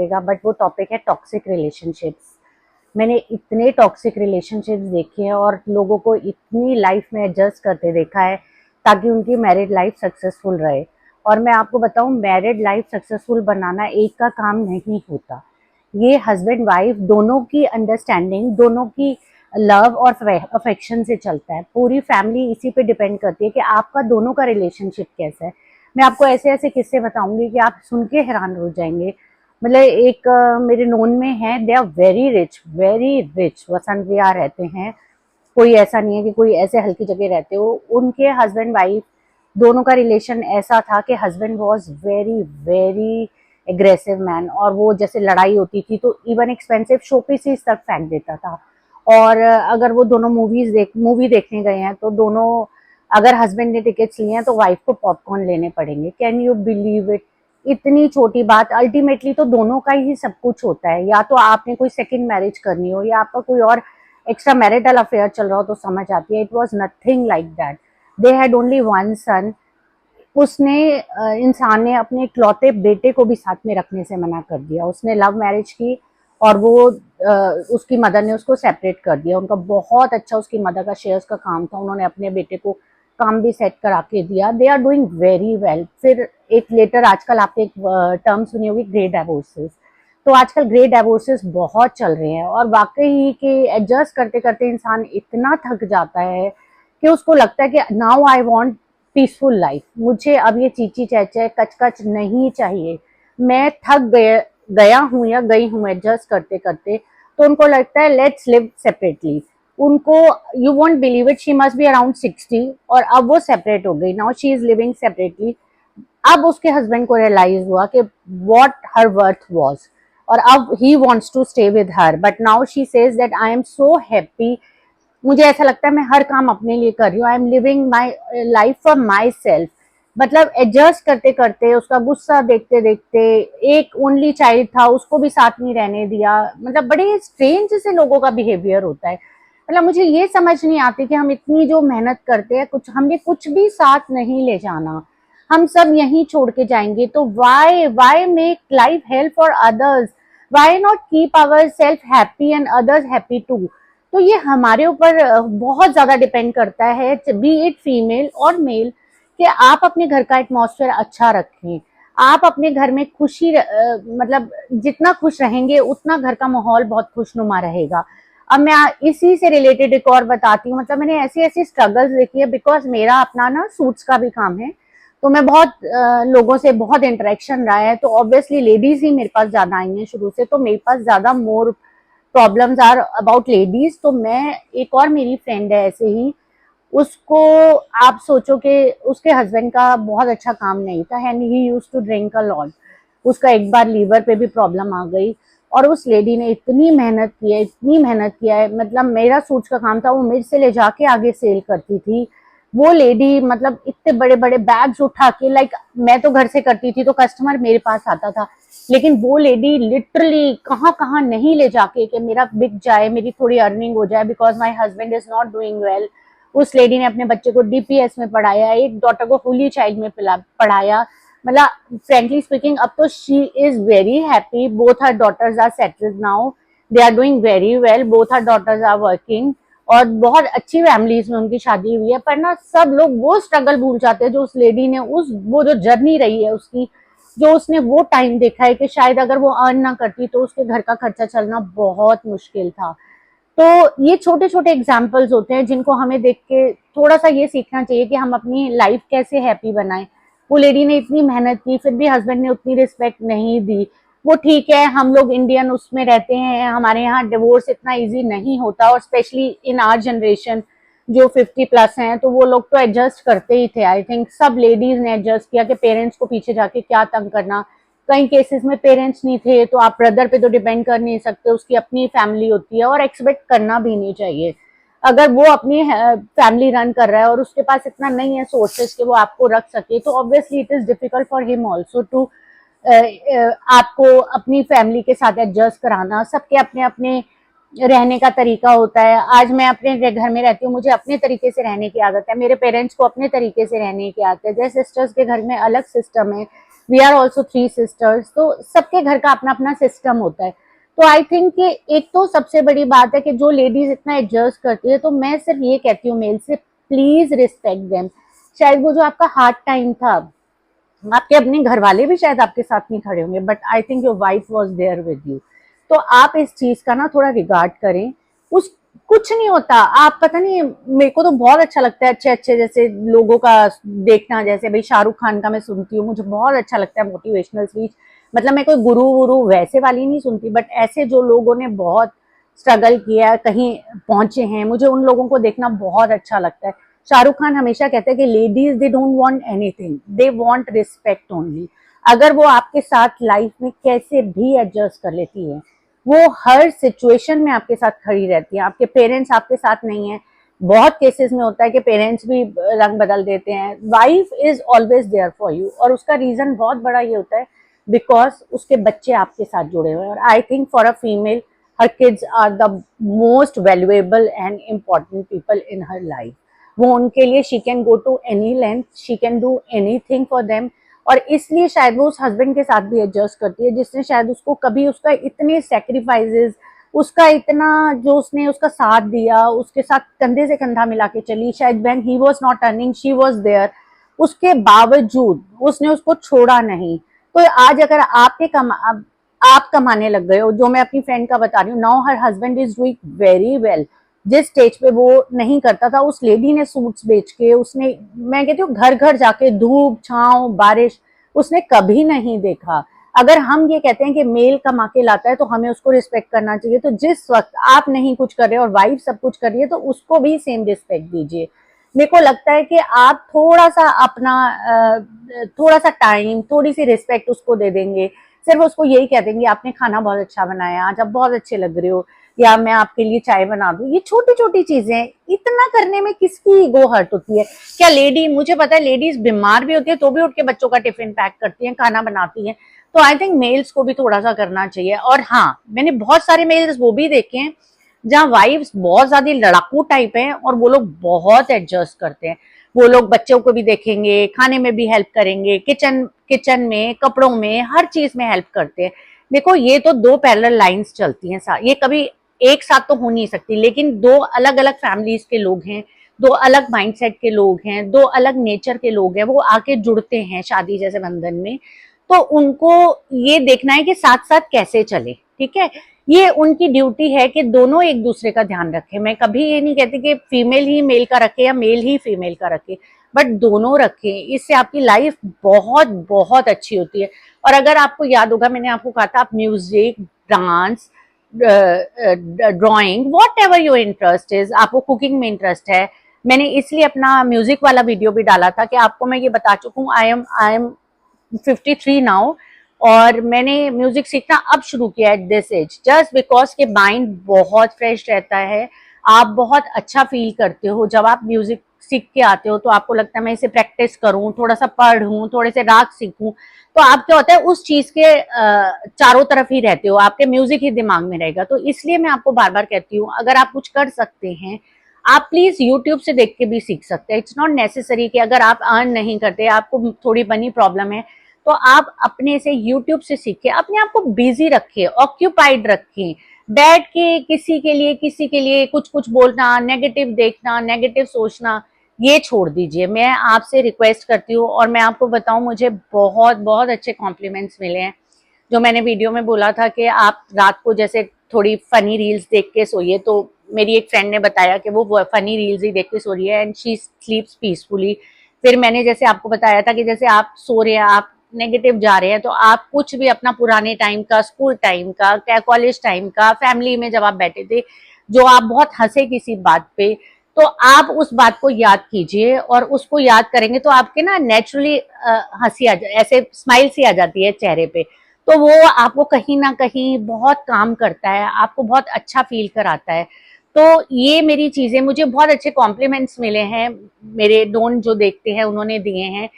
But वो topic है toxic relationships. मैंने इतने टॉक्सिक रिलेशनशिप्स देखे हैं और लोगों को इतनी लाइफ में एडजस्ट करते देखा है ताकि उनकी मैरिड लाइफ सक्सेसफुल रहे। और मैं आपको बताऊं, मैरिड लाइफ सक्सेसफुल बनाना एक का काम नहीं होता। ये हस्बैंड वाइफ दोनों की अंडरस्टैंडिंग, दोनों की लव और अफेक्शन से चलता है। पूरी फैमिली इसी पे डिपेंड करती है कि आपका दोनों का रिलेशनशिप कैसा है। मैं आपको ऐसे ऐसे किस्से बताऊंगी कि आप सुन के हैरान हो जाएंगे। मतलब एक मेरे नोन में है, they are very rich, very rich, Vasant Vihar रहते हैं। कोई ऐसा नहीं है कि कोई ऐसे हल्की जगह रहते हो। उनके हस्बैंड वाइफ दोनों का रिलेशन ऐसा था कि husband was very very aggressive man, और वो जैसे लड़ाई होती थी तो इवन एक्सपेंसिव शो पीसेस तक फेंक देता था। और अगर वो दोनों मूवी देखने गए हैं तो दोनों, अगर हस्बैंड ने टिकट्स लिए हैं तो वाइफ को पॉपकॉर्न लेने पड़ेंगे। Can you believe it? इतनी छोटी बात, अल्टीमेटली तो दोनों का ही सब कुछ होता है। या तो आपने कोई सेकंड मैरिज करनी हो या आपका कोई और एक्स्ट्रा मैरिटल अफेयर चल रहा हो तो समझ आती है। It was nothing like that. They had only one son. उसने इंसान ने अपने इकलौते बेटे को भी साथ में रखने से मना कर दिया। उसने लव मैरिज की और वो उसकी मदर ने उसको सेपरेट कर दिया। उनका बहुत अच्छा, उसकी मदर का शेयर्स का काम था, उन्होंने अपने बेटे को काम भी सेट करा के दिया। They are doing very well. फिर एक लेटर, आजकल आपने एक टर्म सुनी होगी, ग्रे डाइवोर्सेस। तो आजकल ग्रे डाइवोर्सेस बहुत चल रहे हैं और वाकई कि एडजस्ट करते करते इंसान इतना थक जाता है कि उसको लगता है कि now I want peaceful life. मुझे अब ये चीची चैचे कचकच नहीं चाहिए। मैं थक गया हूँ या गई हूँ एडजस्ट करते करते। तो उनको लगता है लेट्स लिव सेपरेटली। उनको, you won't believe it, she must be around 60 और अब वो सेपरेट हो गई। Now she is living separately. अब उसके हस्बैंड को रियलाइज हुआ कि व्हाट हर वर्थ वाज, और अब he wants to stay with her. But now she says that I am so happy. मुझे ऐसा लगता है मैं हर काम अपने लिए कर रही हूँ। I am living my life for my self. मतलब एडजस्ट करते करते, उसका गुस्सा देखते देखते, एक ओनली चाइल्ड था उसको भी साथ नहीं रहने दिया। मतलब बड़े स्ट्रेंज से लोगों का बिहेवियर होता है। मतलब मुझे ये समझ नहीं आती कि हम इतनी जो मेहनत करते हैं, कुछ हमने कुछ भी साथ नहीं ले जाना, हम सब यहीं छोड़ के जाएंगे। तो why make life help for others? Why not keep our self happy and others happy too? तो ये हमारे ऊपर बहुत ज्यादा डिपेंड करता है, बी इट फीमेल और मेल, कि आप अपने घर का एटमॉस्फेयर अच्छा रखें। आप अपने घर में खुशी, मतलब जितना खुश रहेंगे उतना घर का माहौल बहुत खुशनुमा रहेगा। अब मैं इसी से रिलेटेड एक और बताती हूँ। मतलब मैंने ऐसी ऐसी स्ट्रगल्स देखी है, बिकॉज मेरा अपना ना सूट्स का भी काम है। तो मैं बहुत लोगों से बहुत इंटरेक्शन रहा है। तो ऑब्वियसली लेडीज ही मेरे पास ज्यादा आई हैं शुरू से, तो मेरे पास ज्यादा more problems are about ladies. तो मैं, एक और मेरी फ्रेंड है ऐसे ही, उसको, आप सोचो कि उसके हस्बैंड का बहुत अच्छा काम नहीं था and he used to drink a lot. उसका एक बार लीवर पे भी प्रॉब्लम आ गई और उस लेडी ने इतनी मेहनत की है, इतनी मेहनत किया है। मतलब मेरा सूट्स का काम था, वो मेरे से ले जाके आगे सेल करती थी। वो लेडी मतलब इतने बड़े बड़े बैग्स उठा के, लाइक मैं तो घर से करती थी तो कस्टमर मेरे पास आता था, लेकिन वो लेडी लिटरली कहाँ कहाँ नहीं ले जाके कि मेरा बिक जाए, मेरी थोड़ी अर्निंग हो जाए, because my husband is not doing well. उस लेडी ने अपने बच्चे को डीपीएस में पढ़ाया, एक डॉटर को होली चाइल्ड में पढ़ाया। मतलब फ्रेंकली स्पीकिंग, अब तो she is very happy. Both her daughters are settled now, they are doing very well, both her daughters are working और बहुत अच्छी फैमिलीज में उनकी शादी हुई है। पर ना सब लोग वो स्ट्रगल भूल जाते हैं जो उस लेडी ने, उस वो जो जर्नी रही है उसकी, जो उसने वो टाइम देखा है कि शायद अगर वो अर्न ना करती तो उसके घर का खर्चा चलना बहुत मुश्किल था। तो ये छोटे छोटे एग्जाम्पल्स होते हैं जिनको हमें देख के थोड़ा सा ये सीखना चाहिए कि हम अपनी लाइफ कैसे हैप्पी बनाएं। वो लेडी ने इतनी मेहनत की, फिर भी हस्बैंड ने उतनी रिस्पेक्ट नहीं दी। वो ठीक है, हम लोग इंडियन उसमें रहते हैं, हमारे यहाँ डिवोर्स इतना इजी नहीं होता, और स्पेशली इन आवर जनरेशन जो 50+ हैं, तो वो लोग तो एडजस्ट करते ही थे। आई थिंक सब लेडीज ने एडजस्ट किया कि पेरेंट्स को पीछे जाके क्या तंग करना। कई केसेस में पेरेंट्स नहीं थे तो आप ब्रदर पे तो डिपेंड कर नहीं सकते, उसकी अपनी फैमिली होती है और एक्सपेक्ट करना भी नहीं चाहिए। अगर वो अपनी फैमिली रन कर रहा है और उसके पास इतना नहीं है सोर्सेज कि वो आपको रख सके, तो obviously it is difficult for him also to आपको अपनी फैमिली के साथ एडजस्ट कराना। सबके अपने अपने रहने का तरीका होता है। आज मैं अपने घर में रहती हूँ, मुझे अपने तरीके से रहने की आदत है, मेरे पेरेंट्स को अपने तरीके से रहने की आदत है, जैसे सिस्टर्स के घर में अलग सिस्टम है। वी आर ऑल्सो 3 सिस्टर्स, तो सबके घर का अपना अपना सिस्टम होता है। तो आई थिंक कि एक तो सबसे बड़ी बात है कि जो लेडीज इतना एडजस्ट करती है, तो मैं सिर्फ ये कहती हूँ मेल से, प्लीज रिस्पेक्ट देम। शायद वो जो आपका हार्ड टाइम था, आपके अपने घर वाले भी शायद आपके साथ नहीं खड़े होंगे, but I think your wife was there with you. तो आप इस चीज का ना थोड़ा रिगार्ड करें। उस कुछ नहीं होता, आप पता नहीं, मेरे को तो बहुत अच्छा लगता है अच्छे अच्छे जैसे लोगों का देखना, जैसे भाई शाहरुख खान का मैं सुनती हूँ, मुझे बहुत अच्छा लगता है मोटिवेशनल स्पीच। मतलब मैं कोई गुरु वुरु वैसे वाली नहीं सुनती, बट ऐसे जो लोगों ने बहुत स्ट्रगल किया, कहीं पहुंचे हैं, मुझे उन लोगों को देखना बहुत अच्छा लगता है। शाहरुख खान हमेशा कहते हैं कि ladies they don't want anything, they want respect only. अगर वो आपके साथ लाइफ में कैसे भी एडजस्ट कर लेती है, वो हर सिचुएशन में आपके साथ खड़ी रहती है। आपके पेरेंट्स आपके साथ नहीं है, बहुत केसेस में होता है कि पेरेंट्स भी रंग बदल देते हैं, wife is always there for you. और उसका रीजन बहुत बड़ा ये होता है बिकॉज उसके बच्चे आपके साथ जुड़े हुए हैं। और I think for a female, her kids are the most valuable and important people in her life. वो उनके लिए she can go to any length, she can do anything for them. और इसलिए शायद वो उस हस्बैंड के साथ भी एडजस्ट करती है, जिसने शायद उसको कभी उसका इतने सेक्रीफाइसेस, उसका इतना जो उसने उसका साथ दिया, उसके साथ कंधे से कंधा मिला के चली, शायद when he was not earning she was there, उसके बावजूद उसने उसको छोड़ा नहीं। तो आज अगर आप कमाने लग गए हो, जो मैं अपनी फ्रेंड का बता रही हूँ, now her husband is doing very well. जिस स्टेज पे वो नहीं करता था, उस लेडी ने सूट्स बेच के, उसने, मैं कहती हूँ घर घर जाके, धूप छांव बारिश, उसने कभी नहीं देखा। अगर हम ये कहते हैं कि मेल कमा के लाता है तो हमें उसको रिस्पेक्ट करना चाहिए, तो जिस वक्त आप नहीं कुछ कर रहे और वाइफ सब कुछ कर रही है, तो उसको भी सेम रिस्पेक्ट दीजिए। मेरे को लगता है कि आप थोड़ा सा अपना थोड़ा सा टाइम, थोड़ी सी रिस्पेक्ट उसको दे देंगे, सिर्फ उसको यही कह देंगे आपने खाना बहुत अच्छा बनाया, आज आप बहुत अच्छे लग रहे हो, या मैं आपके लिए चाय बना दूं, ये छोटी छोटी चीजें, इतना करने में किसकी ईगो हर्ट होती है? क्या लेडी, मुझे पता है लेडीज बीमार भी होती है तो भी उठ के बच्चों का टिफिन पैक करती हैं, खाना बनाती हैं। तो आई थिंक मेल्स को भी थोड़ा सा करना चाहिए। और हाँ, मैंने बहुत सारे मेल्स वो भी देखे हैं जहाँ वाइफ्स बहुत ज्यादा लड़ाकू टाइप हैं और वो लोग बहुत एडजस्ट करते हैं। वो लोग बच्चों को भी देखेंगे, खाने में भी हेल्प करेंगे, किचन किचन में, कपड़ों में, हर चीज में हेल्प करते हैं। देखो ये तो दो पैरेलल लाइंस चलती हैं, ये कभी एक साथ तो हो नहीं सकती, लेकिन दो अलग अलग फैमिलीज के लोग हैं, दो अलग माइंडसेट के लोग हैं, दो अलग नेचर के लोग हैं, वो आके जुड़ते हैं शादी जैसे बंधन में। तो उनको ये देखना है कि साथ साथ कैसे चले, ठीक है। ये उनकी ड्यूटी है कि दोनों एक दूसरे का ध्यान रखें। मैं कभी ये नहीं कहती कि फीमेल ही मेल का रखे या मेल ही फीमेल का रखे, बट दोनों रखें, इससे आपकी लाइफ बहुत बहुत अच्छी होती है। और अगर आपको याद होगा, मैंने आपको कहा था आप music, dance, drawing, what ever your interest is, आपको कुकिंग में इंटरेस्ट है, मैंने इसलिए अपना म्यूजिक वाला वीडियो भी डाला था कि आपको मैं ये बता चुकूं, आई एम 53 नाउ, और मैंने म्यूजिक सीखना अब शुरू किया at this age, just because के माइंड बहुत फ्रेश रहता है, आप बहुत अच्छा फील करते हो जब आप म्यूजिक सीख के आते हो। तो आपको लगता है मैं इसे प्रैक्टिस करूं, थोड़ा सा पढ़ूं, थोड़े से राग सीखूं, तो आप क्या होता है उस चीज के चारों तरफ ही रहते हो, आपके म्यूजिक ही दिमाग में रहेगा। तो इसलिए मैं आपको बार बार कहती हूँ, अगर आप कुछ कर सकते हैं, आप प्लीज यूट्यूब से देख के भी सीख सकते हैं। इट्स नॉट नेसेसरी कि अगर आप अर्न नहीं करते, आपको थोड़ी मनी प्रॉब्लम है, तो आप अपने से यूट्यूब से सीखें, अपने आप को बिजी रखें, ऑक्यूपाइड रखें। बैठ के किसी के लिए कुछ कुछ बोलना, नेगेटिव देखना, नेगेटिव सोचना, ये छोड़ दीजिए। मैं आपसे रिक्वेस्ट करती हूँ, और मैं आपको बताऊं, मुझे बहुत बहुत अच्छे कॉम्प्लीमेंट्स मिले हैं। जो मैंने वीडियो में बोला था कि आप रात को जैसे थोड़ी फनी रील्स देख के सोइए, तो मेरी एक फ्रेंड ने बताया कि वो फनी रील्स ही देख के सो रही है एंड शी स्लीप्स पीसफुली। फिर मैंने जैसे आपको बताया था कि जैसे आप सो रहे हैं, आप नेगेटिव जा रहे हैं, तो आप कुछ भी अपना पुराने टाइम का, स्कूल टाइम का, क्या कॉलेज टाइम का, फैमिली में जब आप बैठे थे, जो आप बहुत हंसे किसी बात पे, तो आप उस बात को याद कीजिए, और उसको याद करेंगे तो आपके ना नेचुरली हंसी ऐसे स्माइल सी आ जाती है चेहरे पे। तो वो आपको कहीं ना कहीं बहुत काम करता है, आपको बहुत अच्छा फील कराता है। तो ये मेरी चीजें, मुझे बहुत अच्छे कॉम्प्लीमेंट्स मिले हैं, मेरे नोन जो देखते हैं उन्होंने दिए हैं,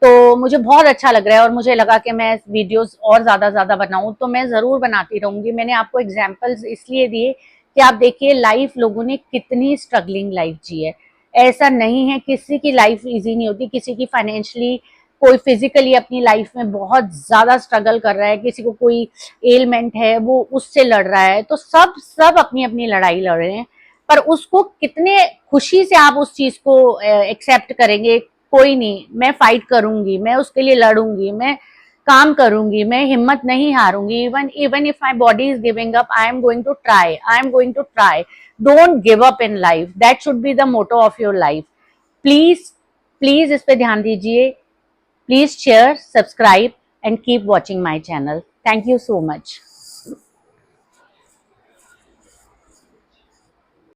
तो मुझे बहुत अच्छा लग रहा है। और मुझे लगा कि मैं वीडियोस और ज्यादा बनाऊं, तो मैं जरूर बनाती रहूंगी। मैंने आपको एग्जांपल्स इसलिए दिए कि आप देखिए लाइफ लोगों ने कितनी स्ट्रगलिंग लाइफ जी है। ऐसा नहीं है, किसी की लाइफ इजी नहीं होती, किसी की फाइनेंशियली कोई फिजिकली अपनी लाइफ में बहुत ज्यादा स्ट्रगल कर रहा है, किसी को कोई एलमेंट है वो उससे लड़ रहा है, तो सब सब अपनी अपनी लड़ाई लड़ रहे हैं, पर उसको कितने खुशी से आप उस चीज को एक्सेप्ट करेंगे, कोई नहीं। मैं फाइट करूंगी, मैं उसके लिए लड़ूंगी, मैं काम करूंगी, मैं हिम्मत नहीं हारूंगी, even even if my body is giving up, I am going to try, I am going to try. Don't give up in life, that should be the motto of your life. Please please इस पे ध्यान दीजिए। Please share, subscribe and keep watching my channel. Thank you so much.